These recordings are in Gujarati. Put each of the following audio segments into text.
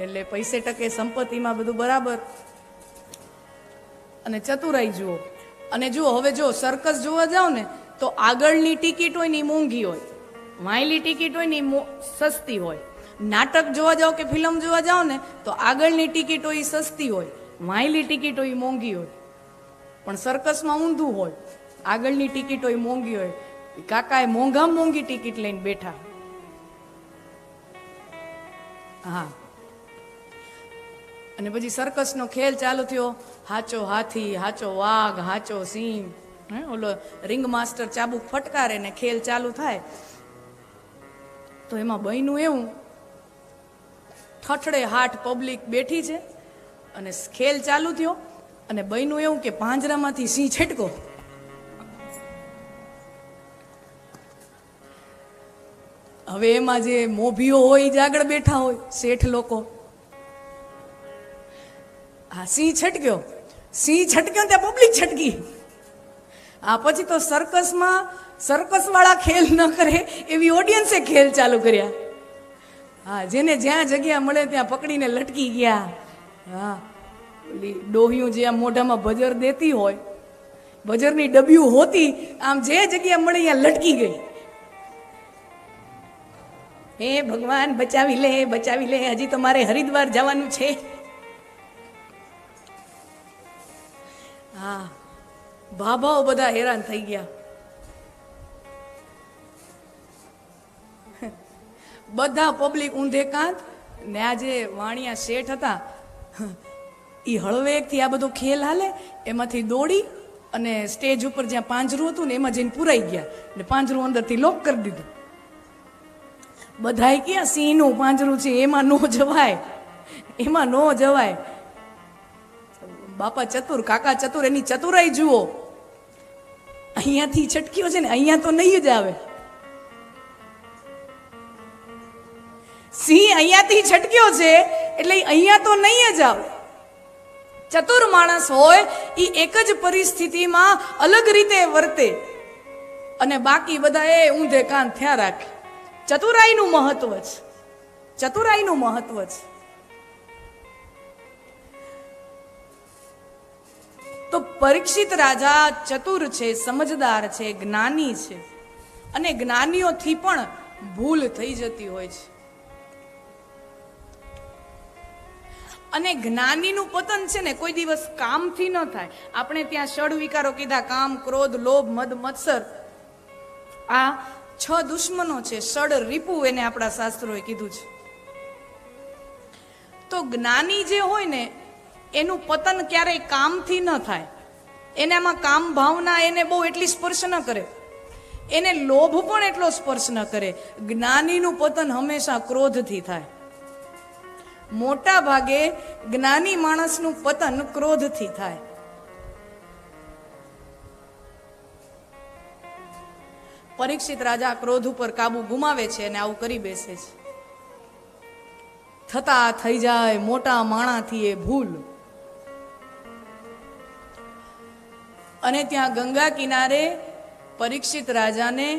એટલે પૈસે ટકે સંપત્તિમાં બધું બરાબર. અને ચતુરાઈ જુઓ. અને જુઓ, હવે જો સર્કસ જોવા જાઓ ને તો આગળની ટિકિટ હોય ને એ મોંઘી હોય, વાયલી ટિકિટ હોય ને એ સસ્તી હોય. નાટક જોવા જાઓ કે ફિલ્મ જોવા જાઓ ને તો આગળની ટિકિટ હોય એ સસ્તી હોય, વાયલી ટિકિટ હોય એ મોંઘી હોય. પણ સર્કસમાં ઊંધું હોય, આગળની ટિકિટ હોય મોંઘી હોય. કાકાએ મોંઘામાં મોંઘી ટિકિટ લઈને બેઠા. હા, અને પછી સર્કસનો ખેલ ચાલુ થયો. હાચો હાથી, હાચો વાઘ, હાચો સિંહ, ઓલો રિંગ માસ્ટર ચાબુક ફટકારે ને ખેલ ચાલુ થાય. તો એમાં બન્યું એવું, ઠઠડે હાટ પબ્લિક બેઠી છે અને ખેલ ચાલુ થયો અને બન્યું એવું કે પાંજરામાંથી સિંહ છટકો. હવે એમાં જે મોભીઓ હોય એ જ આગળ બેઠા હોય, શેઠ લોકો. હા, સિંહ છટક્યો. સિંહ છટક્યો ત્યાં પબ્લિક છટકી. આ પછી તો સર્કસમાં સર્કસ વાળા ખેલ ન કરે એવી ઓડિયન્સે ખેલ ચાલુ કર્યા. હા, જેને જ્યાં જગ્યા મળે ત્યાં પકડીને લટકી ગયા. હા, ઓલી ડોહિયું જે આમ મોઢામાં બજર દેતી હોય, બજરની ડબ્યું હોતી, આમ જે જગ્યા મળે ત્યાં લટકી ગઈ. હે ભગવાન બચાવી લે, બચાવી લે, હજી તો મારે હરિદ્વાર જવાનું છે. હા, ભાભાઓ બધા હેરાન થઈ ગયા. બધા પબ્લિક ઊંધે કાંત ને આ જે વાણિયા શેઠ હતા એ હળવેકથી આ બધો ખેલ હાલે એમાંથી દોડી અને સ્ટેજ ઉપર જ્યાં પાંજરું હતું ને એમાં જઈને પુરાઈ ગયા ને પાંજરું અંદરથી લોક કરી દીધું. બધાય ક્યાં સિંહનું પાંજરું છે એમાં નો જવાય, એમાં નો જવાય. બાપા ચતુર, કાકા ચતુર, એની ચતુરાઈ જુઓ. અહીંયાથી છટક્યો છે ને અહીંયા તો નહીં જ આવે. સિંહ અહીંયાથી છટક્યો છે એટલે અહીંયા તો નહીં જ આવે. ચતુર માણસ હોય એ એક જ પરિસ્થિતિમાં અલગ રીતે વર્તે અને બાકી બધા એ ઊંધે કાન થયા રાખે. ચતુરાઈનું મહત્વ છે, ચતુરાઈનું મહત્વ છે. તો પરીક્ષિત રાજા ચતુર છે, સમજદાર છે, જ્ઞાની છે અને જ્ઞાનીઓથી પણ ભૂલ થઈ જતી હોય છે. અને જ્ઞાનીનું પતન છે ને કોઈ દિવસ કામથી ન થાય. આપણે ત્યાં ષડ વિકારો કીધા, કામ, ક્રોધ, લોભ, મદ, મત્સર. આ 6 દુશ્મનો છે, ષડ રીપુ એને આપણા શાસ્ત્રોએ કીધું છે. તો જ્ઞાની જે હોય ને એનું પતન ક્યારેય કામથી ન થાય. એનામાં કામ ભાવના એને બહુ એટલી સ્પર્શ ન કરે, એને લોભ પણ એટલો સ્પર્શ ન કરે. જ્ઞાનીનું પતન હંમેશા ક્રોધથી થાય. મોટા ભાગે જ્ઞાની માણસનું પતન ક્રોધથી થાય. પરીક્ષિત રાજા ક્રોધ ઉપર કાબુ ગુમાવે છે અને આવું કરી બેસે છે. થતા થઈ જાય મોટા માણાથી એ ભૂલ. અને ત્યાં ગંગા કિનારે પરીક્ષિત રાજાને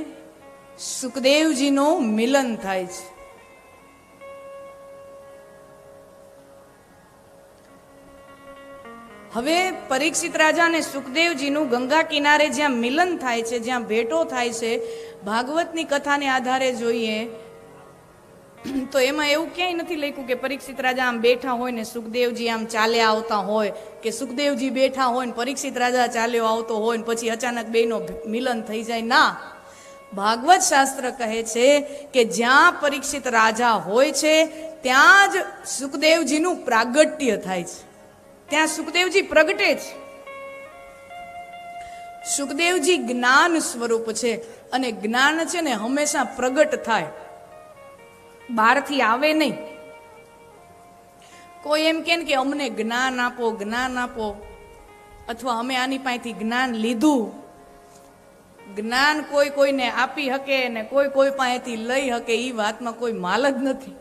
સુખદેવજીનો મિલન થાય છે. હવે પરીક્ષિત રાજા અને સુખદેવજીનું ગંગા કિનારે જ્યાં મિલન થાય છે, જ્યાં ભેટો થાય છે, ભાગવતની કથાને આધારે જોઈએ તો એમાં એવું ક્યાંય નથી લખ્યું કે પરીક્ષિત રાજા આમ બેઠા હોય ને સુખદેવજી આમ ચાલ્યા આવતા હોય, કે સુખદેવજી બેઠા હોય ને પરીક્ષિત રાજા ચાલ્યો આવતો હોય ને પછી અચાનક બેનો મિલન થઈ જાય. ના, ભાગવત શાસ્ત્ર કહે છે કે જ્યાં પરીક્ષિત રાજા હોય છે ત્યાં જ સુખદેવજીનું પ્રાગટ્ય થાય છે, ત્યાં સુખદેવજી પ્રગટે છે. સુખદેવજી જ્ઞાન સ્વરૂપ છે અને જ્ઞાન છે ને હંમેશા પ્રગટ થાય, બહારથી આવે નહીં. કોઈ એમ કે અમને જ્ઞાન આપો, જ્ઞાન આપો, અથવા અમે આની પાસેથી જ્ઞાન લીધું. જ્ઞાન કોઈ કોઈને આપી શકે ને કોઈ કોઈ પાસેથી લઈ શકે એ વાતમાં કોઈ માલ જ નથી.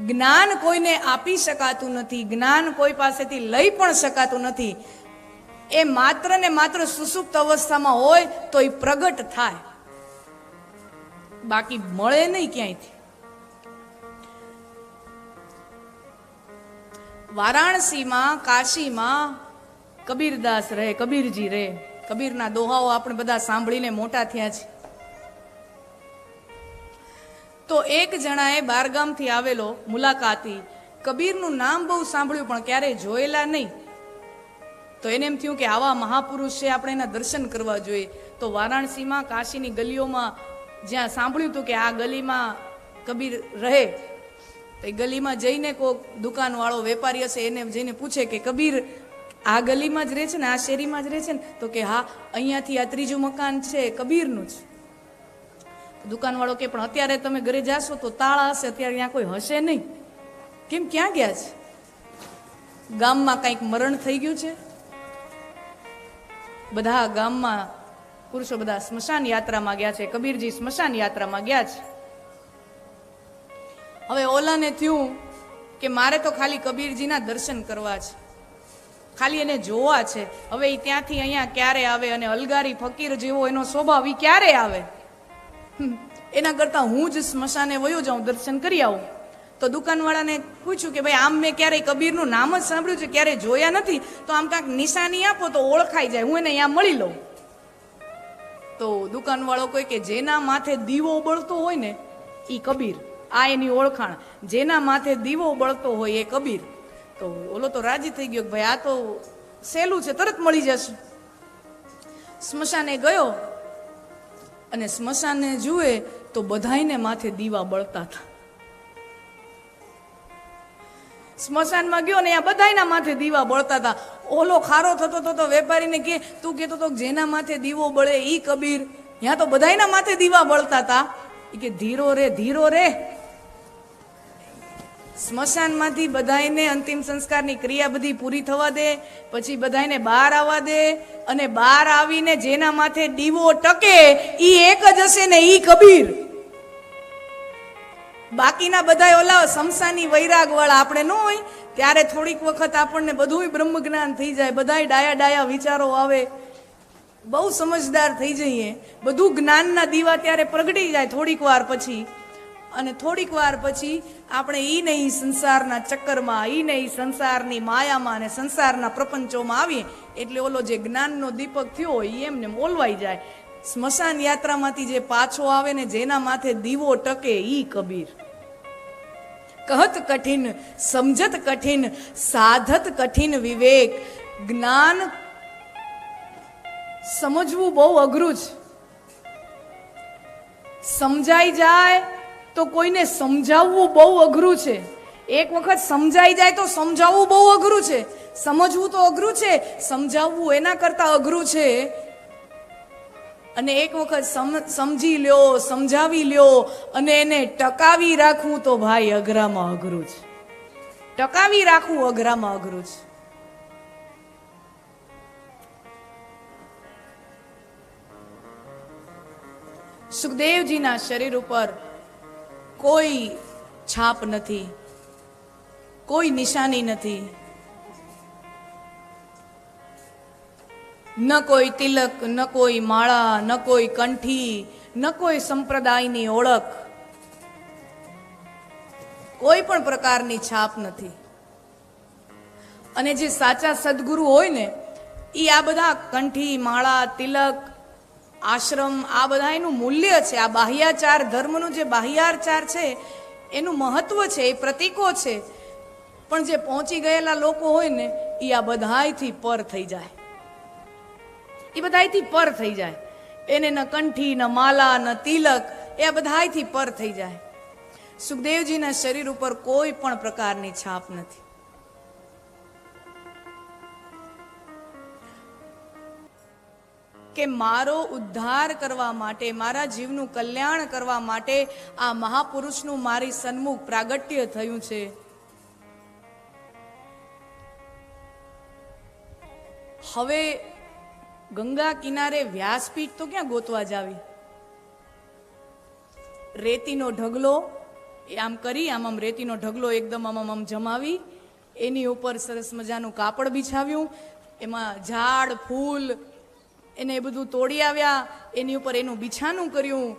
જ્ઞાન કોઈને આપી શકાતું નથી, જ્ઞાન કોઈ પાસેથી લઈ પણ શકાતું નથી. એ માત્ર ને માત્ર સુસુપ્ત અવસ્થામાં હોય તો એ પ્રગટ થાય, બાકી મળે નહીં ક્યાંયથી. વારાણસીમાં, કાશીમાં કબીરદાસ રહે, કબીરજી રહે. કબીરના દોહાઓ આપણે બધા સાંભળીને મોટા થયા છે. તો એક જણાએ બારગામથી આવેલો મુલાકાતી કબીરનું નામ બહુ સાંભળ્યું પણ ક્યારેય જોયેલા નહીં. તો એને એમ થયું કે આવા મહાપુરુષ છે, આપણે એના દર્શન કરવા જોઈએ. તો વારાણસીમાં, કાશીની ગલીઓમાં જ્યાં સાંભળ્યું હતું કે આ ગલીમાં કબીર રહે, તો એ ગલીમાં જઈને કોઈક દુકાનવાળો વેપારી હશે એને જઈને પૂછે કે કબીર આ ગલીમાં જ રહે છે ને, આ શેરીમાં જ રહે છે ને? તો કે હા, અહીંયાથી આ ત્રીજું મકાન છે કબીરનું જ. દુકાનવાળો કે પણ અત્યારે તમે ઘરે જાશો તો તાળા હશે, અત્યારે ત્યાં કોઈ હશે નહીં. કેમ, ક્યાં ગયા છે? ગામમાં કંઈક મરણ થઈ ગયું છે. બધા ગામમાં પુરુષો બધા સ્મશાન યાત્રામાં ગયા છે. કબીરજી સ્મશાન યાત્રામાં ગયા છે. હવે ઓલાને થયું કે મારે તો ખાલી કબીરજીના દર્શન કરવા છે, ખાલી એને જોવા છે. હવે એ ત્યાંથી અહીંયા ક્યારે આવે? અને અલગારી ફકીર જેવો એનો સ્વભાવ, એ ક્યારે આવે? એના કરતા હું જ સ્મશાને વયો જાઉં, દર્શન કરી આવું. તો દુકાનવાળાને પૂછ્યું કે ભાઈ આમ મેં ક્યારેય કબીરનું નામ જ સાંભળ્યું છે, ક્યારેય જોયા નથી, તો આમ કાંઈક નિશાની આપો તો ઓળખાઈ જાય, હું એને અહીંયા મળી લઉં. તો દુકાનવાળો કોઈ કે જેના માથે દીવો બળતો હોય ને એ કબીર, આ એની ઓળખાણ. જેના માથે દીવો બળતો હોય એ કબીર. તો ઓલો તો રાજી થઈ ગયો કે ભાઈ આ તો સહેલું છે, તરત મળી જશે. સ્મશાને ગયો અને સ્મશાને જુએ તો બધાયને માથે દીવા બળતા હતા. સ્મશાનમાં ગયો ને આ બધાયના માથે દીવા બળતા હતા. ઓલો ખારો થતો થતો વેપારીને કે તું કહેતો તો જેના માથે દીવો બળે ઈ કબીર, ત્યાં તો બધાયના માથે દીવા બળતા હતા. એ કે ધીરો રે, ધીરો રે. સ્મશાનમાંથી બધાયને અંતિમ સંસ્કારની ક્રિયા બધી પૂરી થવા દે, પછી બધાયને બહાર આવવા દે, અને બહાર આવીને જેના માથે દીવો ટકે ઈ એક જ હશે ને ઈ કબીર. બાકીના બધા ઓલા સમસાની વૈરાગ વાળા આપણે ન હોય, ત્યારે થોડીક વખત આપણને બધું બ્રહ્મ જ્ઞાન થઈ જાય, બધાય ડાયા ડાયા વિચારો આવે, બહુ સમજદાર થઈ જઈએ, બધું જ્ઞાનના દીવા ત્યારે પ્રગટી જાય થોડીક વાર પછી. અને થોડીક વાર પછી આપણે ઈ ને ઈ સંસારના ચક્કરમાં, ઈ ને ઈ સંસારની માયામાં અને સંસારના પ્રપંચોમાં આવીએ એટલે ઓલો જે જ્ઞાનનો દીપક થયો હોય એ એમને ઓલવાઈ જાય. સ્મશાન યાત્રામાંથી જે પાછો આવે ને જેના માથે દીવો ટકે ઈ કબીર. કહત કઠિન, સમજત કઠિન, સાધત કઠિન વિવેક. જ્ઞાન સમજવું બહુ અઘરું છે. સમજાઈ જાય તો કોઈને સમજાવવું બહુ અઘરું છે. એક વખત સમજાઈ જાય તો સમજાવવું બહુ અઘરું છે. સમજવું તો અઘરું છે, સમજાવવું એના કરતા અઘરું છે. અને એક વખત સમજી લ્યો, સમજાવી લ્યો અને એને ટકાવી રાખવું તો ભાઈ અઘરામાં અઘરું છે. ટકાવી રાખવું અઘરામાં અઘરું છે. સુખદેવજીના શરીર ઉપર કોઈ છાપ નથી, કોઈ નિશાની નથી, ન કોઈ તિલક, ન કોઈ માળા, ન કોઈ કંઠી, ન કોઈ સંપ્રદાયની ઓળખ, કોઈ પણ પ્રકારની છાપ નથી. અને જે સાચા સદગુરુ હોય ને એ આ બધા કંઠી, માળા, તિલક, આશ્રમ, આ બધા એનું મૂલ્ય છે. આ બાહ્યાચાર ધર્મનું જે બાહ્યાચાર છે એનું મહત્વ છે, એ પ્રતીકો છે. પણ જે પહોંચી ગયેલા લોકો હોય ને એ આ બધાયથી પર થઈ જાય, એ બધાયથી પર થઈ જાય. એને ન કંઠી, ન માલા, ન તિલક, એ આ બધાયથી પર થઈ જાય. સુખદેવજીના શરીર ઉપર કોઈ પણ પ્રકારની છાપ નથી. કે મારો ઉદ્ધાર કરવા માટે, મારા જીવનું કલ્યાણ કરવા માટે આ મહાપુરુષનું મારી સન્મુખ પ્રાગટ્ય થયું છે. હવે ગંગા કિનારે વ્યાસપીઠ તો ક્યાં ગોતવા જાવી? રેતીનો ઢગલો એ આમ કરી, આમ રેતીનો ઢગલો એકદમ આમ જમાવી, એની ઉપર સરસ મજાનું કાપડ બિછાવ્યું, એમાં ઝાડ ફૂલ એને એ બધું તોડી આવ્યા, એની ઉપર એનું બિછાનું કર્યું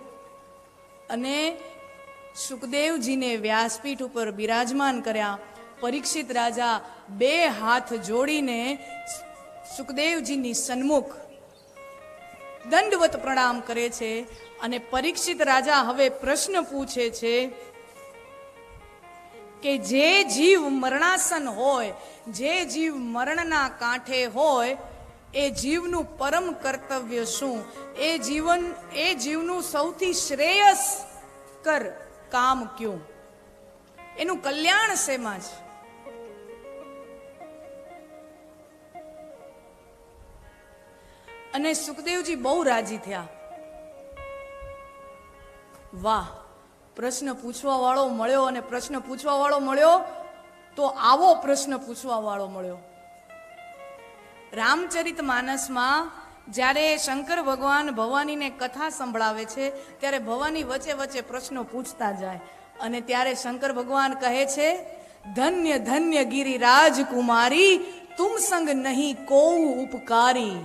અને સુખદેવજીને વ્યાસપીઠ ઉપર બિરાજમાન કર્યા. પરીક્ષિત રાજા બે હાથ જોડીને સુખદેવજીની સન્મુખ દંડવત પ્રણામ કરે છે અને પરીક્ષિત રાજા હવે પ્રશ્ન પૂછે છે કે જે જીવ મરણાસન હોય, જે જીવ મરણના કાંઠે હોય, એ જીવનું પરમ કર્તવ્ય શું? એ જીવનું સૌથી શ્રેયસ્કર કામ ક્યું? એનું કલ્યાણ શેમાં છે? અને સુખદેવજી બહુ રાજી થયા. વાહ, પ્રશ્ન પૂછવા વાળો મળ્યો, અને પ્રશ્ન પૂછવા વાળો મળ્યો તો આવો પ્રશ્ન પૂછવા વાળો મળ્યો. રામચરિત માનસમાં જ્યારે શંકર ભગવાન ભવાનીને કથા સંભળાવે છે ત્યારે ભવાની વચ્ચે વચ્ચે પ્રશ્નો પૂછતા જાય, અને ત્યારે શંકર ભગવાન કહે છે, ધન્ય ધન્ય ગિરિરાજ કુમારી, તુમ સંગ નહીં કોઉ ઉપકારી,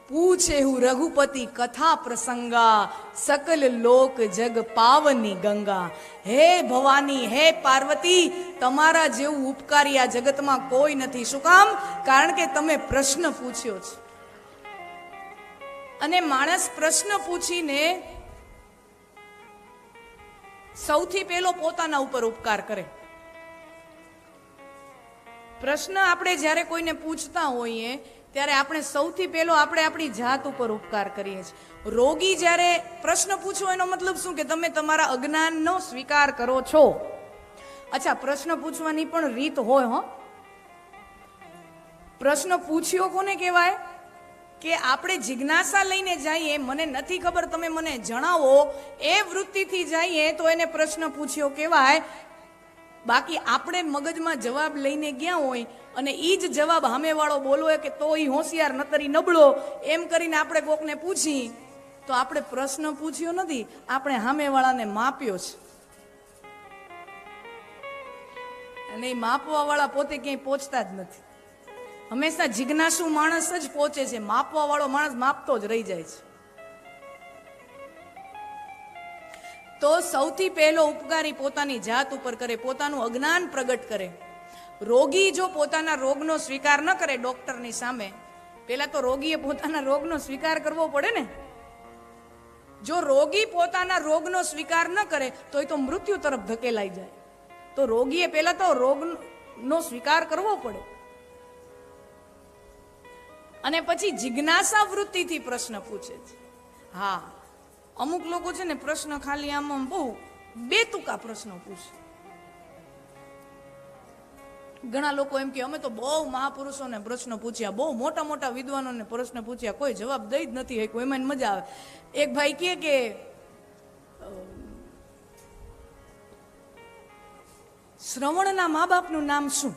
પૂછે હું રઘુપતિ કથા પ્રસંગા, સકલ લોક જગ પાવની ગંગા. હે ભવાની, હે પાર્વતી, તમારા જેવું ઉપકારી આ જગતમાં કોઈ નથી. શું કામ? કારણ કે તમે પ્રશ્ન પૂછ્યો છે. અને માણસ પ્રશ્ન પૂછીને સૌથી પહેલો પોતાના ઉપર ઉપકાર કરે. પ્રશ્ન આપણે જ્યારે કોઈને પૂછતા હોઈએ ત્યારે આપણે સૌથી પહેલો આપણી જાત ઉપર ઉપકાર કરીએ છીએ. રોગી જ્યારે પ્રશ્ન પૂછો એનો મતલબ શું? કે તમે તમારા અજ્ઞાનનો સ્વીકાર કરો છો. અચ્છા, પ્રશ્ન પૂછવાની પણ રીત હોય. હો, પ્રશ્ન પૂછ્યો કોને કહેવાય? કે આપણે જિજ્ઞાસા લઈને જઈએ, મને નથી ખબર, તમે મને જણાવો, એ વૃત્તિથી જઈએ તો એને પ્રશ્ન પૂછ્યો કહેવાય. બાકી આપણે મગજમાં જવાબ લઈને ગયા હોય અને ઈ જ જવાબ સામેવાળો બોલો કે તો ઈ હોશિયાર નતરી નબળો, એમ કરીને આપણે કોકને પૂછી તો આપણે પ્રશ્ન પૂછ્યો નથી, આપણે સામેવાળાને માપ્યો છે. અને એ માપવા વાળા પોતે ક્યાંય પહોંચતા જ નથી. હંમેશા જિજ્ઞાસુ માણસ જ પહોંચે છે, માપવા વાળો માણસ માપતો જ રહી જાય છે. તો સૌથી પહેલો ઉપકારી પોતાની જાત ઉપર કરે, પોતાનું અજ્ઞાન પ્રગટ કરે. રોગી જો પોતાના રોગનો સ્વીકાર ન કરે ડોક્ટરની સામે, પહેલા તો રોગીએ પોતાના રોગનો સ્વીકાર કરવો પડે ને. જો રોગી પોતાના રોગનો સ્વીકાર ન કરે તો એ તો મૃત્યુ તરફ ધકેલાઈ જાય. તો રોગીએ પહેલા તો રોગનો સ્વીકાર કરવો પડે, અને પછી જિજ્ઞાસા વૃત્તિથી પ્રશ્ન પૂછે છે. હા, અમુક લોકો છે ને પ્રશ્ન ખાલી આમ બહુ બેતુકા પ્રશ્નો પૂછે. ઘણા લોકો એમ કે અમે તો બહુ મહાપુરુષોને પ્રશ્ન પૂછ્યા, બહુ મોટા મોટા વિદ્વાનોને પ્રશ્ન પૂછ્યા, કોઈ જવાબ દઈ જ નથી. એમાં મજા આવે. એક ભાઈ કહે કે શ્રવણના મા બાપનું નામ શું?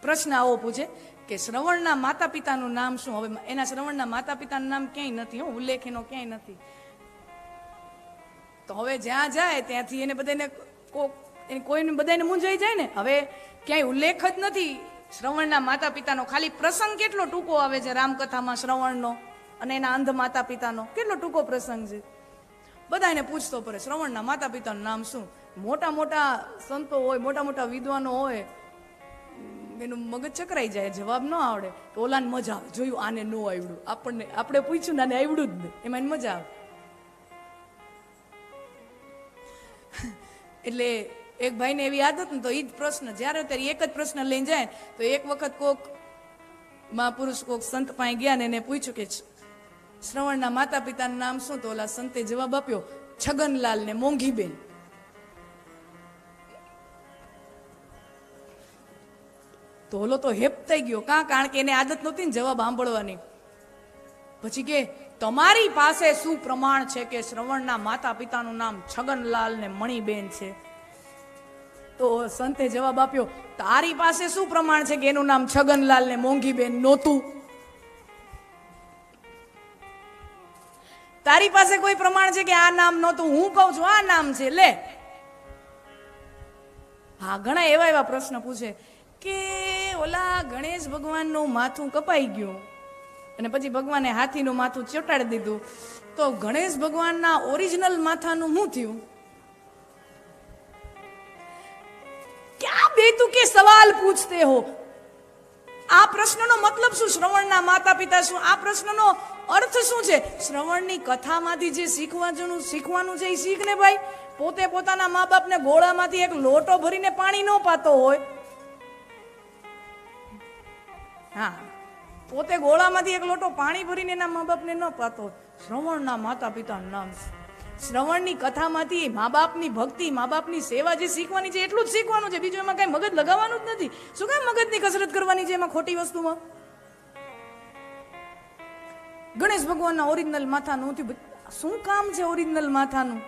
પ્રશ્ન આવો પૂછે કે શ્રવણના માતા પિતાનું નામ શું? હવે એના શ્રવણના માતા પિતાનું નામ ક્યાંય નથી, ઉલ્લેખ એનો ક્યાંય નથી. તો હવે જ્યાં જાય ત્યાંથી એને બધાને કોઈને બધાને મૂંઝાઈ જાય ને. હવે ક્યાંય ઉલ્લેખ જ નથી શ્રવણના માતા પિતાનો. ખાલી પ્રસંગ કેટલો ટૂંકો આવે છે રામકથામાં શ્રવણનો અને એના અંધ માતા પિતાનો, કેટલો ટૂંકો પ્રસંગ છે. બધાને પૂછતો પડે શ્રવણના માતા પિતાનું નામ શું. મોટા મોટા સંતો હોય, મોટા મોટા વિદ્વાનો હોય, એનું મગજ ચકરાઈ જાય, જવાબ ન આવડે તો ઓલાને મજા આવે, જોયું આને ન આવડ્યું, આપણે પૂછ્યું ને આને આવડ્યું જ નહીં, એમાં મજા આવે. એટલે એક ભાઈને એવી આદત ને તો એ જ પ્રશ્ન, જ્યારે ત્યારે એક જ પ્રશ્ન લઈને જાય. તો એક વખત કોક મહાપુરુષ કોક સંત પાસે ગયા ને એને પૂછ્યું કે શ્રવણના માતા પિતાનું નામ શું? તો ઓલા સંતે જવાબ આપ્યો, છગનલાલ ને મોંઘીબેન. તો ઓલો તો હેપ થઈ ગયો. કારણ કે એને આદત નહોતી ને જવાબ સાંભળવાની. પછી કે તમારી પાસે શું પ્રમાણ છે કે શ્રવણના માતા પિતાનું નામ છગનલાલ ને મણીબેન છે? તો સંતે જવાબ આપ્યો, તારી પાસે શું પ્રમાણ છે કે એનું નામ છગનલાલ ને મોંઘીબેન નહોતું? તારી પાસે કોઈ પ્રમાણ છે કે આ નામ નહોતું? હું કહું છું આ નામ છે, લે. હા, ઘણા એવા પ્રશ્ન પૂછે કે ઓલા ગણેશ ભગવાનનું માથું કપાઈ ગયું અને પછી ભગવાને હાથીનું માથું ચોટાડી દીધું, તો ગણેશ ભગવાનના ઓરિજિનલ માથાનું શું થયું? बेतु के सवाल पूछते हो। આ પ્રશ્નનો મતલબ શું? શ્રવણના માતા પિતા શું? આ પ્રશ્નનો અર્થ શું છે? શ્રવણની કથામાંથી જે શીખવાનું છે એ શીખ ને ભાઈ. પોતે પોતાના મા બાપને ગોળામાંથી એક લોટો ભરીને પાણી ન પાતો હોય, હા, પોતે ગોળામાંથી એક લોટો પાણી ભરીને એના મા બાપને ન પાતો હોય, શ્રવણના માતા પિતાનું નામ. શ્રવણની કથામાંથી મા બાપની ભક્તિ, મા બાપની સેવા જે શીખવાની છે એટલું જ શીખવાનું છે. બીજું એમાં કઈ મગજ લગાવવાનું જ નથી. શું કામ મગજની કસરત કરવાની છે એમાં ખોટી વસ્તુમાં? ગણેશ ભગવાનના ઓરિજિનલ માથાનું શું કામ છે? ઓરિજિનલ માથાનું,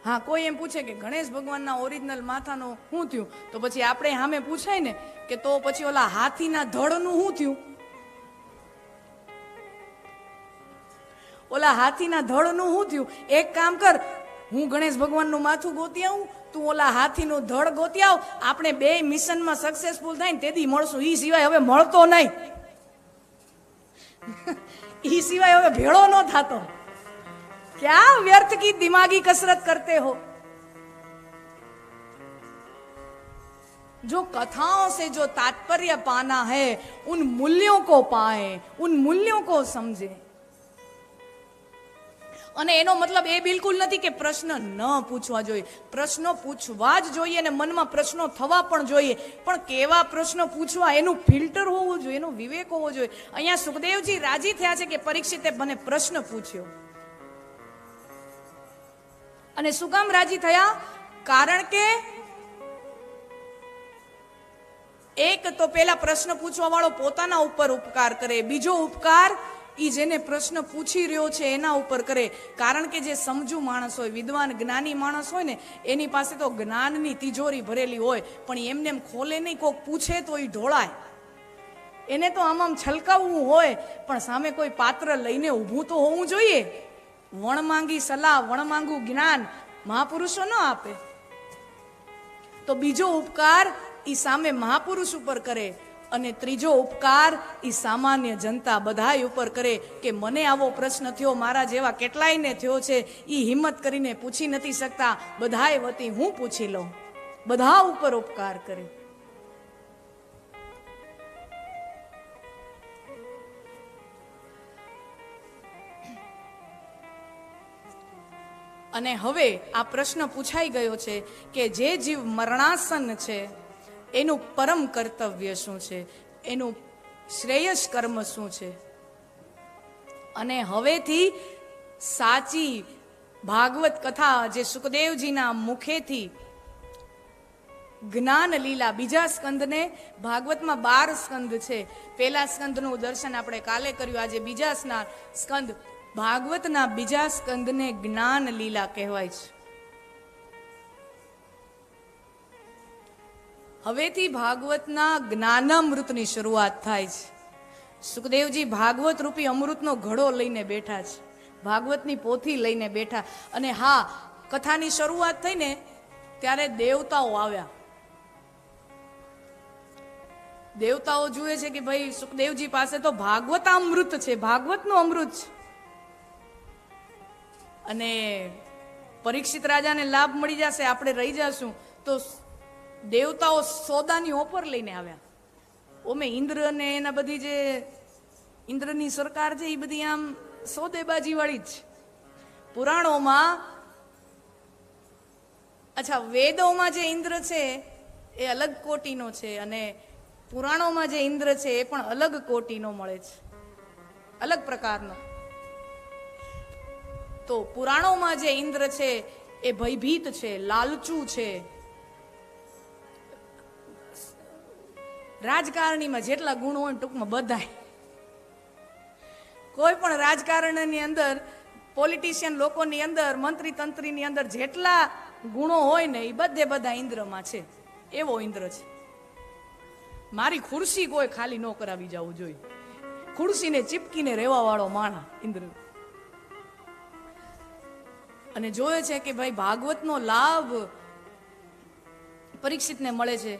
હા, કોઈ એમ પૂછે કે ગણેશ ભગવાનના ઓરિજિનલ માથાનું શું થયું, તો પછી આપણે સામે પૂછાય ને કે તો પછી ઓલા હાથીના ધડનું શું થયું? ઓલા હાથીના ધડનું શું થયું? એક કામ કર, હું ગણેશ ભગવાનનું માથું ગોતી આવું, તું ઓલા હાથીનું ધડ ગોતી આવ, આપણે બે મિશનમાં સક્સેસફુલ થાય ને તેથી મળશું. ઈ સિવાય હવે મળતો નહીં. ઈ સિવાય હવે ભેળો ન થાતો. क्या व्यर्थ की दिमागी कसरत करते हो? जो कथाओं से जो तात्पर्य पाना है उन मूल्यों को पाए, उन मूल्यों को समझे. અને એનો મતલબ એ બિલકુલ નથી કે પ્રશ્ન ન પૂછવા જોઈએ. પ્રશ્નો પૂછવા જ જોઈએ અને મનમાં પ્રશ્નો થવા પણ જોઈએ, પણ કેવા પ્રશ્નો પૂછવા એનું ફિલ્ટર હોવું જોઈએ, એનો વિવેક હોવો જોઈએ. અહીંયા સુખદેવજી રાજી થયા છે કે પરીક્ષિતે મને પ્રશ્ન પૂછ્યો. અને શું કામ રાજી થયા? કારણ કે એક તો પેલા પ્રશ્ન પૂછવા વાળો પોતાના ઉપર ઉપકાર કરે, બીજો ઉપકાર ઈ જેને પ્રશ્ન પૂછી રહ્યો છે એના ઉપર કરે. કારણ કે જે સમજુ માણસ હોય, વિદ્વાન જ્ઞાની માણસ હોય ને, એની પાસે તો જ્ઞાનની તિજોરી ભરેલી હોય, પણ એમને એમ ખોલે નહીં. કોક પૂછે તો એ ઢોળાય. એને તો આમ છલકાવવું હોય, પણ સામે કોઈ પાત્ર લઈને ઊભું તો હોવું જોઈએ. વણમાંગી સલાહ, વણમાંગું જ્ઞાન મહાપુરુષો ન આપે. તો બીજો ઉપકાર ઈ સામે મહાપુરુષ ઉપર કરે, અને ત્રીજો ઉપકાર ઈ સામાન્ય જનતા બધાય ઉપર કરે કે મને આવો પ્રશ્ન થયો, મારા જેવા કેટલાયને થયો છે, ઈ હિંમત કરીને પૂછી નથી શકતા, બધાય વતી હું પૂછી લઉં. બધા ઉપર ઉપકાર કરે. અને હવે આ પ્રશ્ન પૂછાઈ ગયો છે કે જે જીવ મરણાસન્ન છે એનું પરમ કર્તવ્ય શું છે, એનું શ્રેયસ કર્મ શું છે. અને હવેથી સાચી ભાગવત કથા જે સુખદેવજીના મુખેથી જ્ઞાન લીલા, બીજા સ્કંદને ભાગવતમાં 12 સ્કંદ છે. પહેલા સ્કંદનું દર્શન આપણે કાલે કર્યું, આજે બીજા સ્કંદ. ભાગવતના બીજા સ્કંદને જ્ઞાન લીલા કહેવાય છે. હવેથી ભાગવતના જ્ઞાનામૃતની શરૂઆત થાય છે. સુખદેવજી ભાગવત રૂપી અમૃતનો ઘડો લઈને બેઠા છે, ભાગવતની પોથી લઈને બેઠા. અને હા, કથાની શરૂઆત થઈ ને ત્યારે દેવતાઓ આવ્યા. દેવતાઓ જુએ છે કે ભાઈ સુખદેવજી પાસે તો ભાગવતામૃત છે, ભાગવતનું અમૃત છે. અને પરીક્ષિત રાજાને લાભ મળી જશે, આપણે રહી જશું. તો દેવતાઓ સોદાની ઓફર લઈને આવ્યા. ઓમે ઇન્દ્ર ને એના બધી જે ઇન્દ્રની સરકાર છે એ બધી આમ સોદેબાજી વાળી જ. પુરાણોમાં, અચ્છા, વેદોમાં જે ઇન્દ્ર છે એ અલગ કોટીનો છે, અને પુરાણોમાં જે ઇન્દ્ર છે એ પણ અલગ કોટીનો મળે છે, અલગ પ્રકારનો. તો પુરાણોમાં જે ઇન્દ્ર છે એ ભયભીત છે, લાલચુ છે. રાજકારણીમાં જેટલા ગુણ હોય ટૂંકમાં બધાય, કોઈ પણ રાજકારણની અંદર, પોલિટિશિયન લોકોની અંદર, મંત્રી તંત્રીની અંદર જેટલા ગુણો હોય ને એ બધા ઇન્દ્રમાં છે. એવો ઇન્દ્ર છે. મારી ખુરશી કોઈ ખાલી ન કરાવી જવું જોઈએ, ખુરશીને ચીપકીને રહેવા વાળો માણા ઇન્દ્ર. અને જોયે છે કે ભાઈ ભાગવતનો લાભ પરીક્ષિતને મળે છે.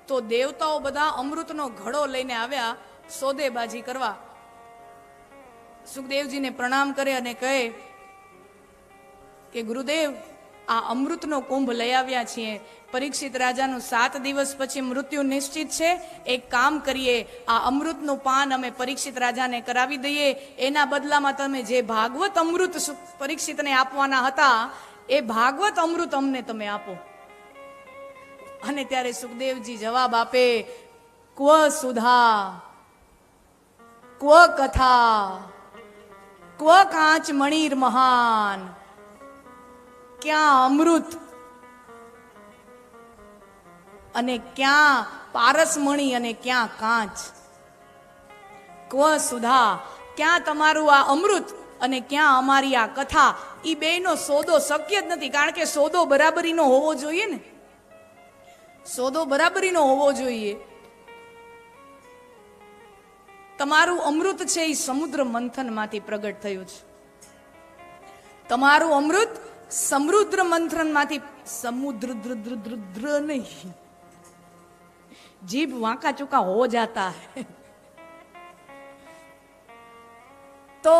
તો દેવતાઓ બધા અમૃતનો ઘડો લઈને આવ્યા સોદેબાજી કરવા. સુખદેવજીને પ્રણામ કરે અને કહે કે ગુરુદેવ, આ અમૃતનો કુંભ લઈ આવ્યા છીએ. પરીક્ષિત રાજાનું 7 દિવસ પછી મૃત્યુ નિશ્ચિત છે. એક કામ કરીએ, આ અમૃતનું પાન અમે પરીક્ષિત રાજાને કરાવી દઈએ. એના બદલામાં તમે જે ભાગવત અમૃત પરીક્ષિતને આપવાના હતા એ ભાગવત અમૃત અમને તમે આપો. અને ત્યારે સુખદેવજી જવાબ આપે, ક્વ સુધા, ક્વ કથા, ક્વ કાંચ મણિર મહાન. ક્યાં અમૃત અને ક્યાં પારસમણી અને ક્યાં કાંચ. ક્વ સુધા, ક્યાં તમારું આ અમૃત અને ક્યાં અમારી આ કથા. એ બેયનો સોદો શક્ય જ નથી, કારણ કે સોદો બરાબરીનો હોવો જોઈએ ને. સોદો બરાબરીનો હોવો જોઈએ. તમારું અમૃત છે એ સમુદ્ર મંથન માંથી પ્રગટ થયું છે. તમારું અમૃત સમુદ્ર મંથન માંથી, સમુદ્ર નહીં, જીભ વાંકા ચૂકા હો જાતા હૈ. તો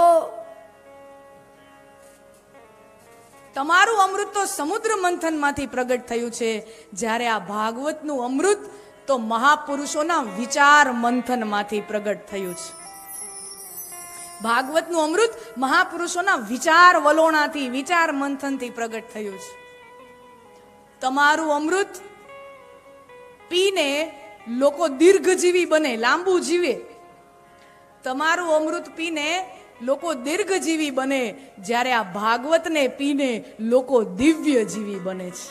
તમારું અમૃત તો સમુદ્ર મંથન માંથી પ્રગટ થયું છે, જ્યારે આ ભાગવતનું અમૃત તો મહાપુરુષોના વિચાર મંથન માંથી પ્રગટ થયું છે. ભાગવતનું અમૃત મહાપુરુષોના વિચાર વલોણાથી, વિચાર મંથનથી પ્રગટ થયું છે. તમારું અમૃત પીને લોકો દીર્ઘજીવી બને, લાંબુ જીવે. તમારું અમૃત પીને લોકો દીર્ઘજીવી બને, જ્યારે આ ભાગવતને પીને લોકો દિવ્યજીવી બને છે.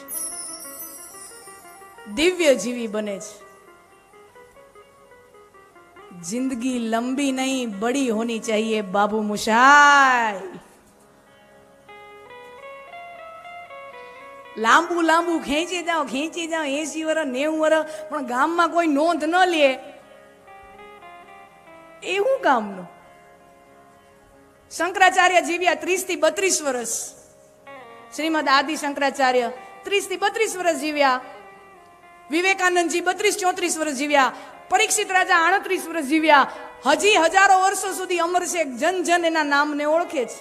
દિવ્યજીવી બને છે. जिंदगी लंबी नहीं बड़ी होनी चाहिए बाबू मुशाई. લાંબુ લાંબુ ખેંચી જાઓ 80 વર્ષ 90 વર્ષ, પણ ગામમાં કોઈ નોંધ ન લે એવું ગામનું. શંકરાચાર્ય જીવ્યા 30 થી 32 વર્ષ. શ્રીમદ આદિ શંકરાચાર્ય 30 થી 32 વર્ષ જીવ્યા. વિવેકાનંદજી 32 34 વર્ષ જીવ્યા. પરીક્ષિત રાજા 38 વર્ષ જીવ્યા. હજી હજારો વર્ષો સુધી અમર છે. જન જન એના નામને ઓળખે છે.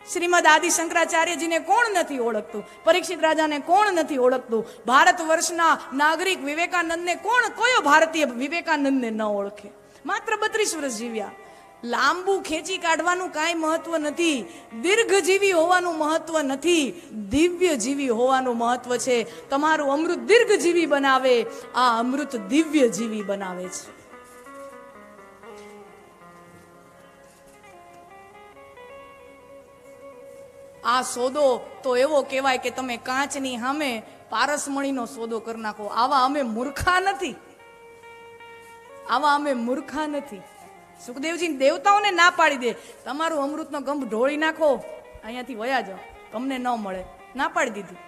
શ્રીમદ આદિ શંકરાચાર્યજીને કોણ નથી ઓળખતું? પરીક્ષિત રાજાને કોણ નથી ઓળખતું? ભારત વર્ષના નાગરિક વિવેકાનંદને કોણ, કયો ભારતીય વિવેકાનંદને ન ઓળખે? માત્ર 32 વર્ષ જીવ્યા. લાંબુ ખેંચી કાઢવાનું કાંઈ મહત્વ નથી. દીર્ઘજીવી હોવાનું મહત્વ નથી, દિવ્યજીવી હોવાનું મહત્વ છે. તમારું અમૃત દીર્ઘજીવી બનાવે, આ અમૃત દિવ્યજીવી બનાવે છે. આ સોદો તો એવો કહેવાય કે તમે કાચની સામે પારસમણીનો સોદો કરી નાખો. આવા અમે મૂર્ખા નથી, આવા અમે મૂર્ખા નથી. સુખદેવજી દેવતાઓને ના પાડી દે, તમારું અમૃતનો ગંભ ઢોળી નાખો, અહીંયાથી વયા જાઓ, તમને ન મળે. ના પાડી દીધી.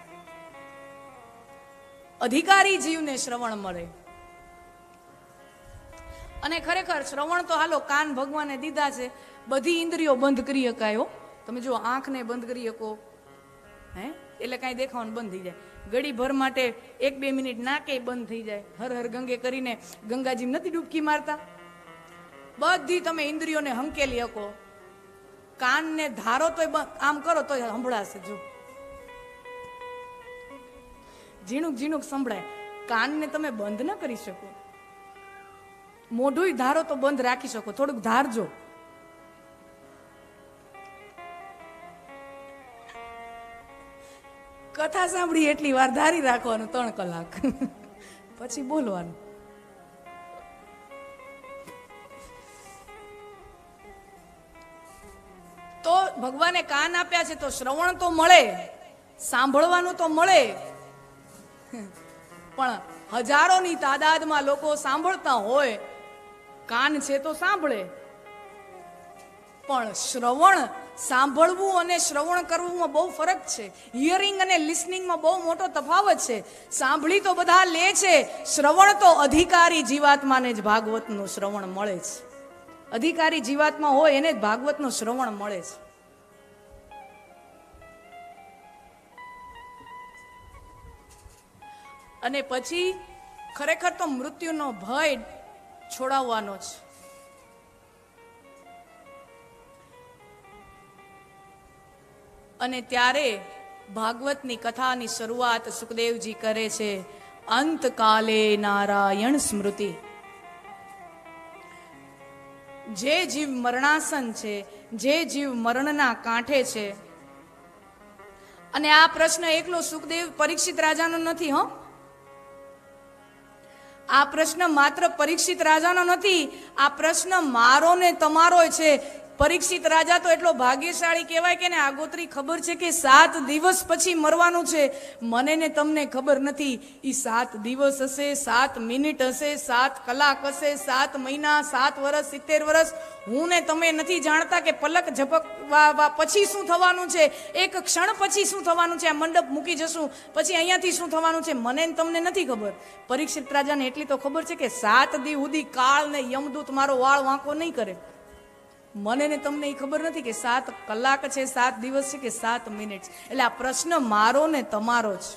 અધિકારી જીવને શ્રવણ મળે. અને ખરેખર શ્રવણ તો હાલો કાન ભગવાને દીધા છે, બધી ઇન્દ્રિયો બંધ કરી શકાય. તમે જો આંખને બંધ કરી શકો, હે, એટલે કાંઈ દેખાવાનું બંધ થઈ જાય. ઘડી ભર માટે 1-2 મિનિટ નાકે બંધ થઈ જાય. હર હર ગંગે કરીને ગંગાજી નથી ડૂબકી મારતા? બધી તમે ઇન્દ્રિયોને હંકેલી શકો. કાનને ધારો તો આમ કરો તો સંભળાશે. જો ઝીણુક ઝીણુક સંભળાય. કાનને તમે બંધ ન કરી શકો. મોઢું ધારો તો બંધ રાખી શકો, થોડુંક ધારજો. કથા સાંભળી એટલી વાર ધારી રાખવાનું 3 કલાક, પછી બોલવાનું. તો ભગવાને કાન આપ્યા છે તો શ્રવણ તો મળે, સાંભળવાનું તો મળે. પણ હજારોની તાદાદમાં લોકો સાંભળતા હોય, કાન છે તો સાંભળે, પણ શ્રવણ, સાંભળવું અને શ્રવણ કરવું બહુ ફરક છે. હિયરિંગ અને લિસનિંગમાં બહુ મોટો તફાવત છે. સાંભળી તો બધા લે છે, શ્રવણ તો અધિકારી જીવાત્માને જ ભાગવતનું શ્રવણ મળે છે. અધિકારી જીવાત્મા હોય એને જ ભાગવતનું શ્રવણ મળે છે. અને પછી ખરેખર તો મૃત્યુનો ભય છોડાવવાનો છે. અને ત્યારે ભાગવતની કથાની શરૂઆત સુખદેવજી કરે છે, અંતકાલે નારાયણ સ્મૃતિ. જે જીવ મરણાસન છે, જે જીવ મરણના કાંઠે છે, અને આ પ્રશ્ન એકલો સુખદેવ પરીક્ષિત રાજાનો નથી. આ પ્રશ્ન માત્ર પરીક્ષિત રાજાનો નથી, આ પ્રશ્ન મારો ને તમારો છે. પરીક્ષિત રાજા તો એટલો ભાગ્યશાળી કહેવાય કે ને આગોતરી ખબર છે કે 7 દિવસ પછી મરવાનું છે. મને ને તમને ખબર નથી ઈ 7 દિવસ હશે, 7 મિનિટ હશે, 7 કલાક હશે, 7 મહિના, 7 વર્ષ, 70 વર્ષ. હું ને તમે નથી જાણતા કે પલક ઝપકવા પછી શું થવાનું છે, એક ક્ષણ પછી શું થવાનું છે, આ મંડપ મૂકી જશું પછી અહીંયાથી શું થવાનું છે, મને ને તમને નથી ખબર. પરીક્ષિત રાજાને એટલી તો ખબર છે કે 7 દી સુધી કાળ ને યમદૂત મારો વાળ વાંકો નહીં કરે. મને ને તમને એ ખબર નથી કે 7 કલાક છે, 7 દિવસ છે કે 7 મિનિટ. એટલે આ પ્રશ્ન મારો ને તમારો છે.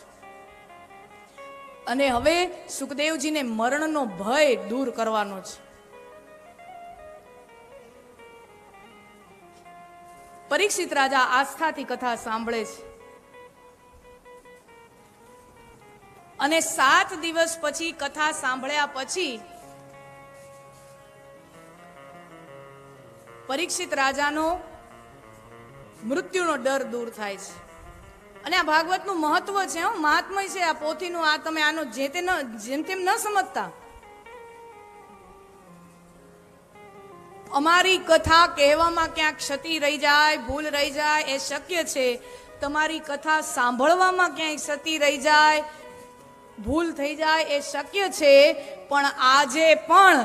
અને હવે સુખદેવજીને મરણનો ભય દૂર કરવાનો છે. પરીક્ષિત રાજા આસ્થાથી કથા સાંભળે છે અને 7 દિવસ પછી કથા સાંભળ્યા પછી પરીક્ષિત રાજાનો મૃત્યુનો ડર દૂર થાય છે. અને આ ભાગવતનું મહત્વ છે, મહાત્મય છે આ પોથીનું. આ તમે આનો જેમ તેમ ન સમજતા. અમારી કથા કહેવામાં ક્યાંક ક્ષતિ રહી જાય, ભૂલ રહી જાય એ શક્ય છે. તમારી કથા સાંભળવામાં ક્યાંય ક્ષતિ રહી જાય, ભૂલ થઈ જાય એ શક્ય છે. પણ આજે પણ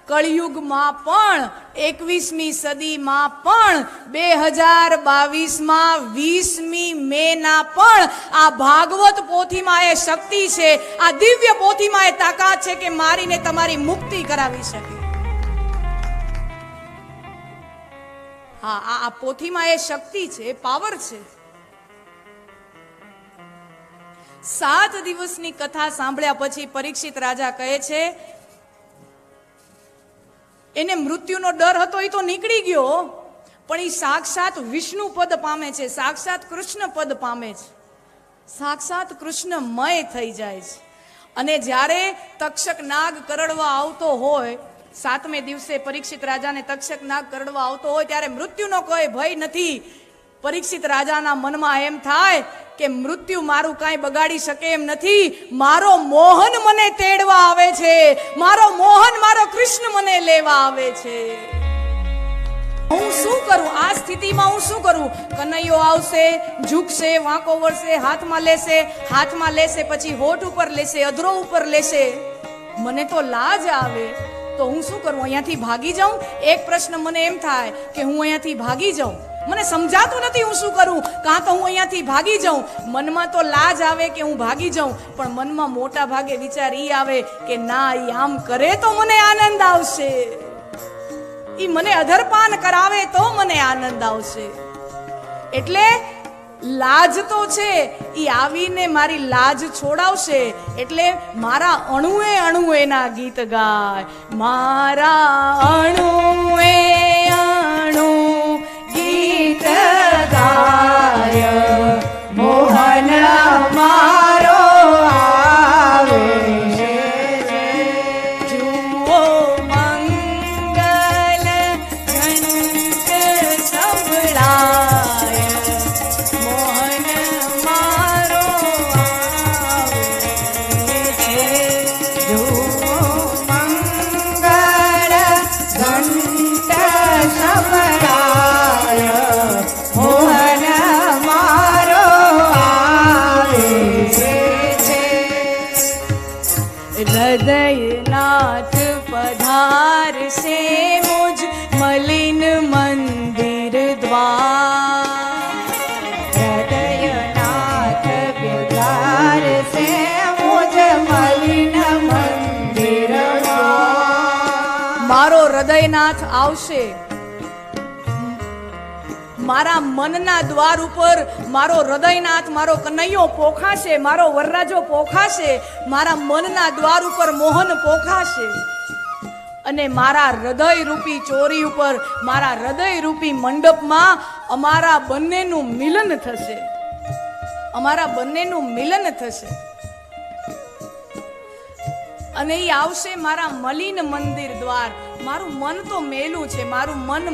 કળિયુગમાં પણ 21મી સદીમાં પણ 2022માં 20મી મેના પણ આ ભાગવત પોથીમાં એ શક્તિ છે, આ દિવ્ય પોથીમાં એ તાકાત છે કે મારીને તમારી મુક્તિ કરાવી શકે. હા, આ પોથીમાં એ શક્તિ છે, પાવર છે. 7 દિવસની કથા સાંભળ્યા પછી પરીક્ષિત રાજા કહે છે, એને મૃત્યુનો ડર હતો એ તો નીકળી ગયો, પણ એ સાક્ષાત વિષ્ણુ પદ પામે છે, સાક્ષાત કૃષ્ણ પદ પામે છે, સાક્ષાત કૃષ્ણમય થઈ જાય છે. અને જ્યારે તક્ષક નાગ કરડવા આવતો હોય, 7મે દિવસે પરીક્ષિત રાજાને તક્ષક નાગ કરડવા આવતો હોય ત્યારે મૃત્યુનો કોઈ ભય નથી. પરીક્ષિત રાજાના મનમાં એમ થાય કે મૃત્યુ મારું કાંઈ બગાડી શકે એમ નથી. મારો મોહન મને તેડવા આવે છે, મારો મોહન, મારો કૃષ્ણ મને લેવા આવે છે. હું શું કરું આ સ્થિતિમાં? હું શું કરું? કનૈયો આવશે, ઝૂકશે, વાંકો વળશે, હાથમાં લેશે, પછી હોઠ ઉપર લેશે, અધરો ઉપર લેશે. મને તો લાજ આવે, તો હું શું કરું? અહીંયાથી ભાગી જાઉં? એક પ્રશ્ન મને એમ થાય કે હું અહીંયાથી ભાગી જાઉં, મને સમજાતું નથી હું શું કરું. કાં તો હું અહીંયાથી ભાગી જાઉં, મનમાં તો લાજ આવે કે હું ભાગી જાઉં, પણ મનમાં મોટા ભાગે વિચાર ઈ આવે કે ના, ઈ આમ કરે તો મને આનંદ આવશે, ઈ મને અધરપાન કરાવે તો મને આનંદ આવશે. એટલે લાજ તો છે, ઈ આવીને મારી લાજ છોડાવશે. એટલે મારા અણુએ અણુએના ગીત ગાય, મારા અણુએ અણુ ગીત ગાય, મોહન મારો આવે છે. જુઓ મંગલ ઘંટ સંભળાય, મોહન મારો આવે છે. જુઓ મંગળ ઘંટ સંભળાય, મોહન મારો આવે છે. હૃદયનાથ પધારશે મુજ મલિન મંદિર દ્વાર, હૃદયનાથ પધારશે મુજ મલિન મંદિર દ્વાર. મારો હૃદયનાથ આવશે, મારા મનના દ્વાર ઉપર મારો હૃદયનાથ, મારો કનૈયો પોખાશે, મારો વરરાજો પોખાશે, મારા મનના દ્વાર ઉપર મોહન પોખાશે. અને મારા હૃદય રૂપી ચોરી ઉપર, મારા હૃદય રૂપી મંડપમાં અમારા બંનેનું મિલન થશે. અમારા બંનેનું મિલન થશે અને એ આવશે મારા મલિન મંદિર દ્વાર. મારું મન તો મેલું છે, મારું મન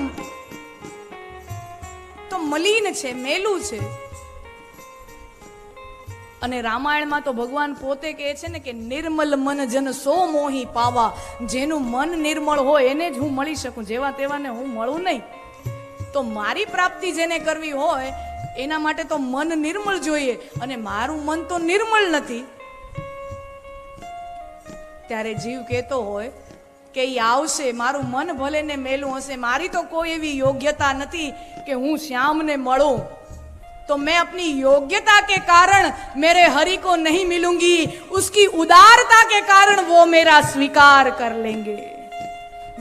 તો મલિન છે, મેલું છે. અને રામાયણમાં તો ભગવાન પોતે કહે છે ને કે નિર્મલ મન જન સો મોહી પાવા. જેનું મન નિર્મળ હોય એને જ હું મળી શકું, જેવા તેવાને હું મળું નહીં. તો મારી પ્રાપ્તિ જેને કરવી હોય એના માટે તો મન નિર્મળ જોઈએ, અને મારું મન તો નિર્મળ નથી. ત્યારે જીવ કહેતો હોય કે એ આવશે, મારું મન ભલે ને મેલું હશે, મારી તો કોઈ એવી યોગ્યતા નથી કે હું શ્યામને મળું, तो मैं अपनी योग्यता के कारण मेरे हरि को नहीं मिलूंगी, उसकी उदारता के कारण वो मेरा स्वीकार कर लेंगे,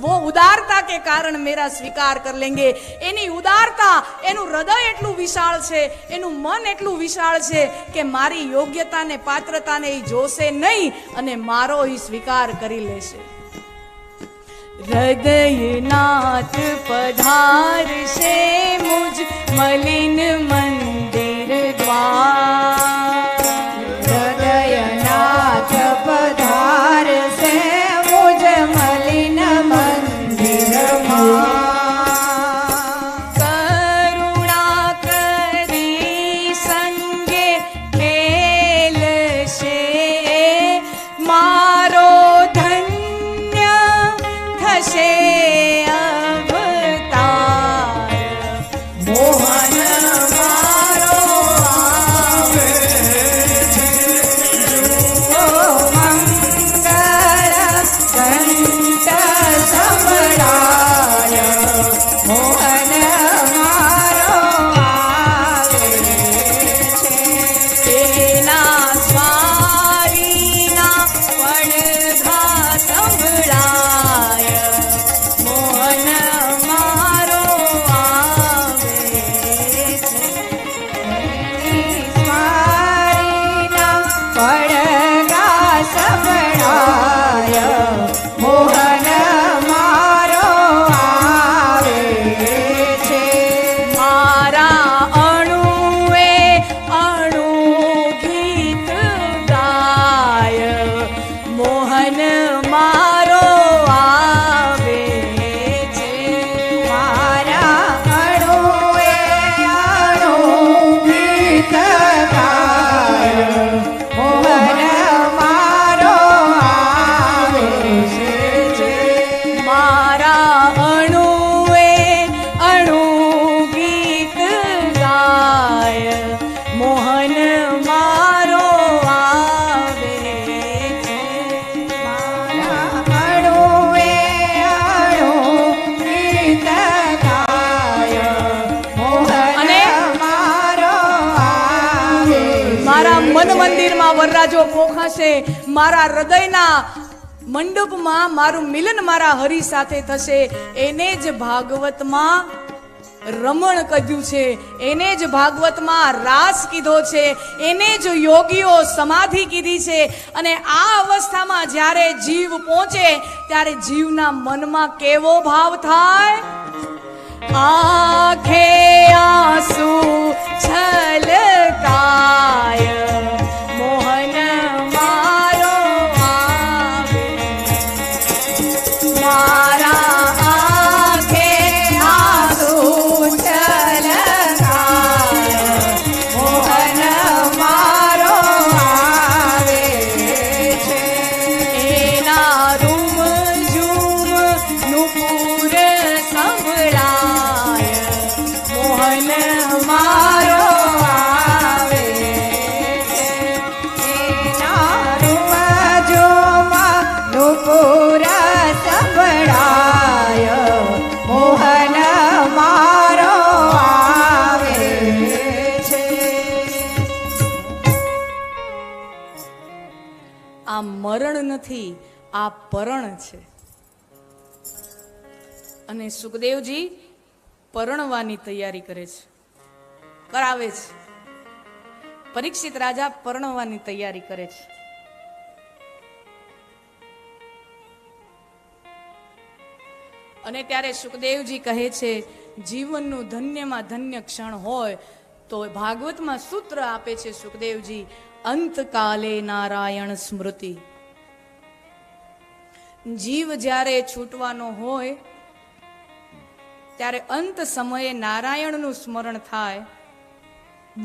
वो उदारता के कारण मेरा स्वीकार कर लेंगे. એની ઉદારતા, એનું હૃદય એટલું વિશાળ છે, એનું મન એટલું વિશાળ છે કે મારી યોગ્યતાને પાત્રતાને એ જોશે નહીં અને મારો એ સ્વીકાર કરી લેશે. હૃદયનાથ પધારશે મુજ મલિન મંદિર દ્વાર, હૃદયનાથ પધારશે મુજ મલિન કરુણા કરી સંગે ખેલશે, મારો ધન્ય થશે અવતાર. મોહન મારો આવે છે, મંગળ ઘંટ સંભળાય, મોહન મારો આવે છે. તેના સ્વારીના પડઘા સંભળાય, મોહન મારો આવે છે. મારીના પડઘા સંભળાય, મોહન મારો આવે છે. મારા અણુએ અણુ ગીત ગાય, મોહન મારો આવે છે. મારા અણુએ અણુ ગીત ગાય, મોહન મારો આવે છે. મારા અણુએ અણુ ગીત ગાય, મોહન મારો આવે છે. મારા અણુએ અણુ ગીત ગાય, મોહન અને મારો આવે મારા મન મંદિરમાં વરરાજો પોખાશે, મારા હૃદયના મંડપમાં મારું મિલન મારા હરિ સાથે થશે. એને જ ભાગવતમાં રમણ કહ્યું છે, એને જ ભાગવતમાં રાસ કીધો છે, એને જ યોગીઓ સમાધિ કીધી છે. અને આ અવસ્થામાં જ્યારે જીવ પહોંચે ત્યારે જીવના મનમાં કેવો ભાવ થાય? આંખે આંસુ છલકાય, મોહન મારો આવે. મારા આંખે આંસુ છલકાય, મોહન મારો આવે છે. એના રૂમ ઝૂમ નુપુર સંભળાય, મોહન મારો આવે છે. એના રૂમજોમાં નુપુર સંભળાય, મોહન મારો આવે છે. આ મરણ નથી, આ પરણ છે. અને સુખદેવજી પરણવાની તૈયારી કરે છે, કરાવે છે. પરીક્ષિત રાજા પરણવાની તૈયારી કરે છે. અને ત્યારે સુખદેવજી કહે છે, જીવનનું ધન્યમાં ધન્ય ક્ષણ હોય તો ભાગવતમાં સૂત્ર આપે છે સુખદેવજી, અંતકાલે નારાયણ સ્મૃતિ. જીવ જ્યારે છૂટવાનો હોય ત્યારે અંત સમયે નારાયણનું સ્મરણ થાય,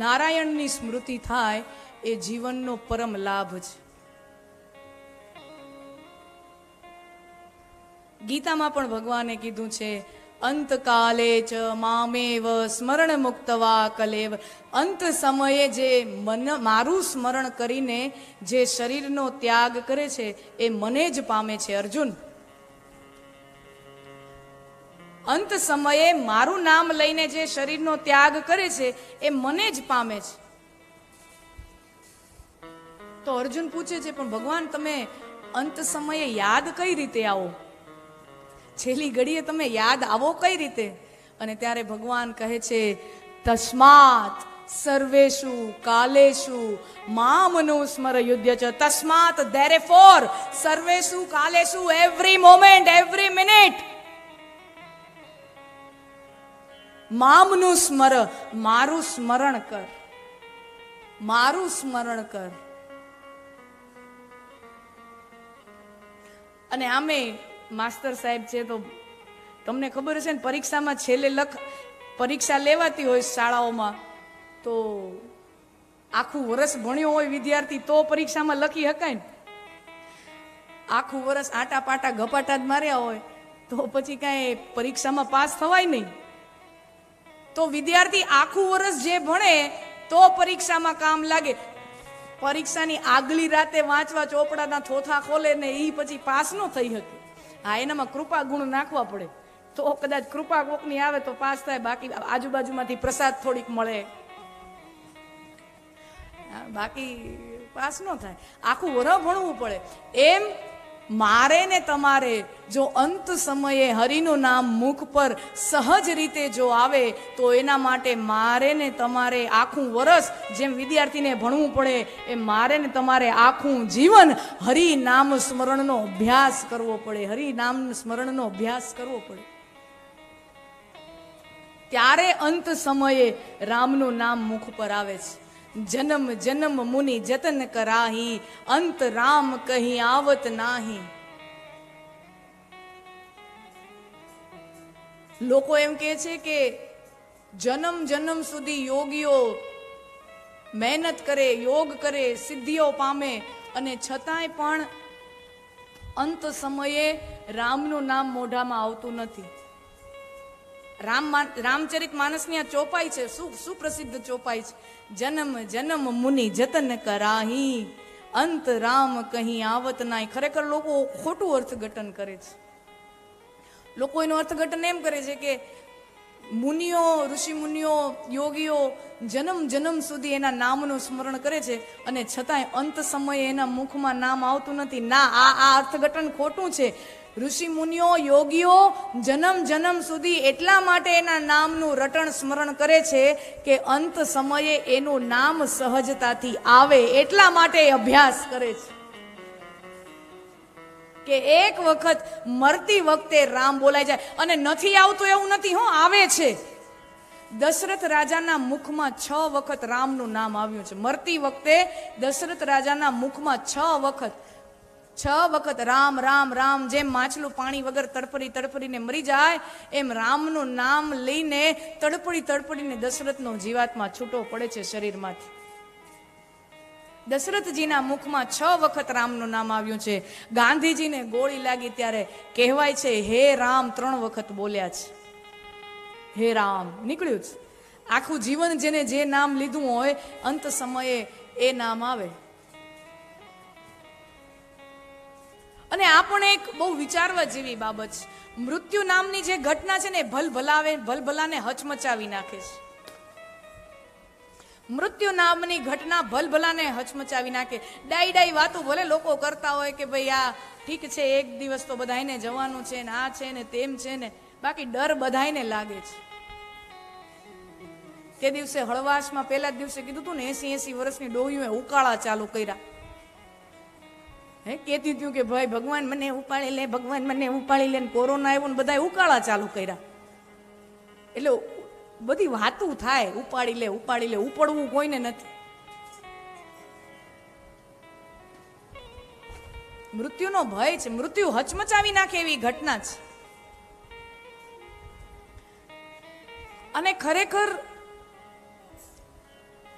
નારાયણની સ્મૃતિ થાય, એ જીવનનો પરમ લાભ છે. ગીતામાં પણ ભગવાને કીધું છે, અંતકાલે ચ મામેવ સ્મરણ મુક્તવા કલેવ. અંત સમયે જે મારું સ્મરણ કરીને જે શરીરનો ત્યાગ કરે છે એ મને જ પામે છે. અર્જુન, અંત સમયે મારું નામ લઈને જે શરીરનો ત્યાગ કરે છે એ મને જ પામે છે. તો અર્જુન પૂછે છે, પણ ભગવાન તમે અંત સમયે યાદ કઈ રીતે આવો? છેલ્લી ઘડીએ તમે યાદ આવો કઈ રીતે? અને ત્યારે ભગવાન કહે છે, તસ્માત સર્વેષુ કાલેષુ મામનો સ્મર યુધ્ય ચ. તસ્માત ધેરેફોર સર્વેષુ કાલેષુ, એવરી મોમેન્ટ, એવરી મિનિટ મામનું સ્મર, મારું સ્મરણ કર, મારું સ્મરણ કર. અને આમે માસ્ટર સાહેબ છે તો તમને ખબર હશે ને, પરીક્ષામાં છેલ્લે પરીક્ષા લેવાતી હોય શાળાઓમાં, તો આખું વર્ષ ભણ્યો હોય વિદ્યાર્થી તો પરીક્ષામાં લખી શકાય ને. આખું વર્ષ આટા પાટા ગપાટા જ માર્યા હોય તો પછી કાંઈ પરીક્ષામાં પાસ થવાય નહીં. તો વિદ્યાર્થી આખું વર્ષ જે ભણે તો પરીક્ષામાં કામ લાગે. પરીક્ષાની આગલી રાતે વાંચવા ચોપડાના થોથા ખોલે ને એ પછી પાસ ન થઈ શકે. હા, એનામાં કૃપા ગુણ નાખવા પડે તો કદાચ કૃપા કોકની આવે તો પાસ થાય, બાકી આજુબાજુમાંથી પ્રસાદ થોડીક મળે, બાકી પાસ ન થાય. આખું વરહ ભણવું પડે. એમ મારે ને તમારે જો અંત સમયે હરિનું નામ મુખ પર સહજ રીતે જો આવે તો એના માટે મારે ને તમારે આખું વર્ષ જેમ વિદ્યાર્થીને ભણવું પડે એ મારે ને તમારે આખું જીવન હરિ નામ સ્મરણનો અભ્યાસ કરવો પડે, હરિ નામ સ્મરણનો અભ્યાસ કરવો પડે. ત્યારે અંત સમયે રામનું નામ મુખ પર આવે છે. જન્મ જન્મ મુનિ જતન કરાહી, અંત રામ કહી આવત નાહી. લોકો એમ કહે છે કે જન્મ જન્મ સુધી યોગીઓ મહેનત કરે, યોગ કરે, સિદ્ધિઓ પામે, અને છતાંય પણ અંત સમયે રામનું નામ મોઢામાં આવતું નથી. રામચરિત માનસની આ ચોપાઈ છે, સુપ્રસિદ્ધ ચોપાઈ છે. જન્મ જન્મ મુનિ જતન કરાહી, અંત રામ કહી આવત નાહી. ખરેખર લોકો ખોટું અર્થઘટન કરે છે. લોકો એનું અર્થઘટન એમ કરે છે કે મુનિઓ, ઋષિ મુનિઓ, યોગીઓ જન્મ જન્મ સુધી એના નામનું સ્મરણ કરે છે અને છતાંય અંત સમયે એના મુખમાં નામ આવતું નથી. ના, આ અર્થઘટન ખોટું છે. ઋષિ મુનિઓ, યોગીઓ જન્મ જન્મ સુધી એટલા માટે એના નામનું રટણ સ્મરણ કરે છે કે અંત સમયે એનું નામ સહજતાથી આવે, એટલા માટે અભ્યાસ કરે છે. કે એક વખત મરતી વખતે રામ બોલાય જાય. અને નથી આવતું એવું નથી, આવે છે. દશરથ રાજાના મુખમાં 6 વખત રામનું નામ આવ્યું છે. મરતી વખતે દશરથ રાજાના મુખમાં 6 વખત રામ રામ રામ. જેમ માછલું પાણી વગર તડપડીને મરી જાય એમ રામનું નામ લઈને તડપડીને દશરથનો જીવાત્મા છૂટો પડે છે શરીરમાંથી. દશરથજીના મુખમાં 6 વખત રામનું નામ આવ્યું છે. ગાંધીજીને ગોળી લાગી ત્યારે કહેવાય છે હે રામ 3 વખત બોલ્યા છે. હે રામ નીકળ્યું છે. આખું જીવન જેને જે નામ લીધું હોય અંત સમયે એ નામ આવે. અને આ પણ એક બહુ વિચારવા જેવી બાબત છે. મૃત્યુ નામની જે ઘટના છે ને ભલભલાને હચમચાવી નાખે છે. મૃત્યુ નામની ઘટના ભલભલાને હચમચાવી નાખે. ડાઈ વાતો ભલે લોકો કરતા હોય કે ભાઈ આ ઠીક છે, એક દિવસ તો બધાને જવાનું છે ને, આ છે ને તેમ છે ને, બાકી ડર બધાને લાગે છે. તે દિવસે હળવાશમાં પહેલા જ દિવસે કીધું હતું ને 80 વર્ષની ડોહીઓએ ઉકાળા ચાલુ કર્યા. કહેતી હતું કે ભાઈ ભગવાન મને ઉપાડી લે, ભગવાન મને ઉપાડી લે. કોરોના આવ્યો ને બધા ઉકાળા ચાલુ કર્યા. એટલે બધી વાતું થાય, ઉપાડી લે, ઉપડવું કોઈને નથી. મૃત્યુનો ભય છે, મૃત્યુ હચમચાવી નાખે એવી ઘટના છે. અને ખરેખર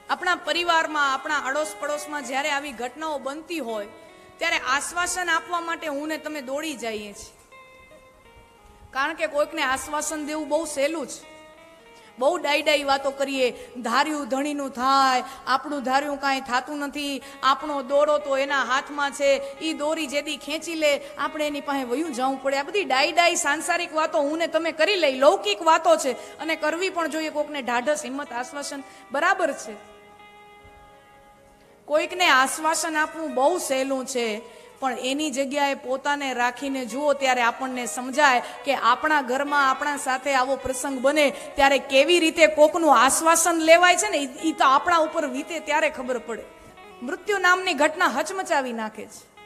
આપણા પરિવારમાં, આપણા અડોશ પડોશમાં જ્યારે આવી ઘટનાઓ બનતી હોય ત્યારે આશ્વાસન આપવા માટે હું ને તમે દોડી જઈએ છીએ. કારણ કે કોઈકને આશ્વાસન દેવું બહુ સહેલું છે. બહુ ડાઈ વાતો કરીએ, ધાર્યું ધણીનું થાય, આપણું ધાર્યું કાંઈ થતું નથી, આપણો દોરો તો એના હાથમાં છે, એ દોરી જેથી ખેંચી લે આપણે એની પાસે વયું જવું પડે. આ બધી ડાઈ સાંસારિક વાતો હું ને તમે કરી લઈ, લૌકિક વાતો છે અને કરવી પણ જોઈએ. કોઈકને ઢાઢસ, હિંમત, આશ્વાસન બરાબર છે. કોઈકને આશ્વાસન આપવું બહુ સહેલું છે, પણ એની જગ્યાએ પોતાને રાખીને જુઓ ત્યારે આપણને સમજાય કે આપણા ઘરમાં આપણા સાથે આવો પ્રસંગ બને ત્યારે કેવી રીતે કોકનું આશ્વાસન લેવાય છે ને, એ તો આપણા ઉપર વીતે ત્યારે ખબર પડે. મૃત્યુ નામની ઘટના હચમચાવી નાખે છે.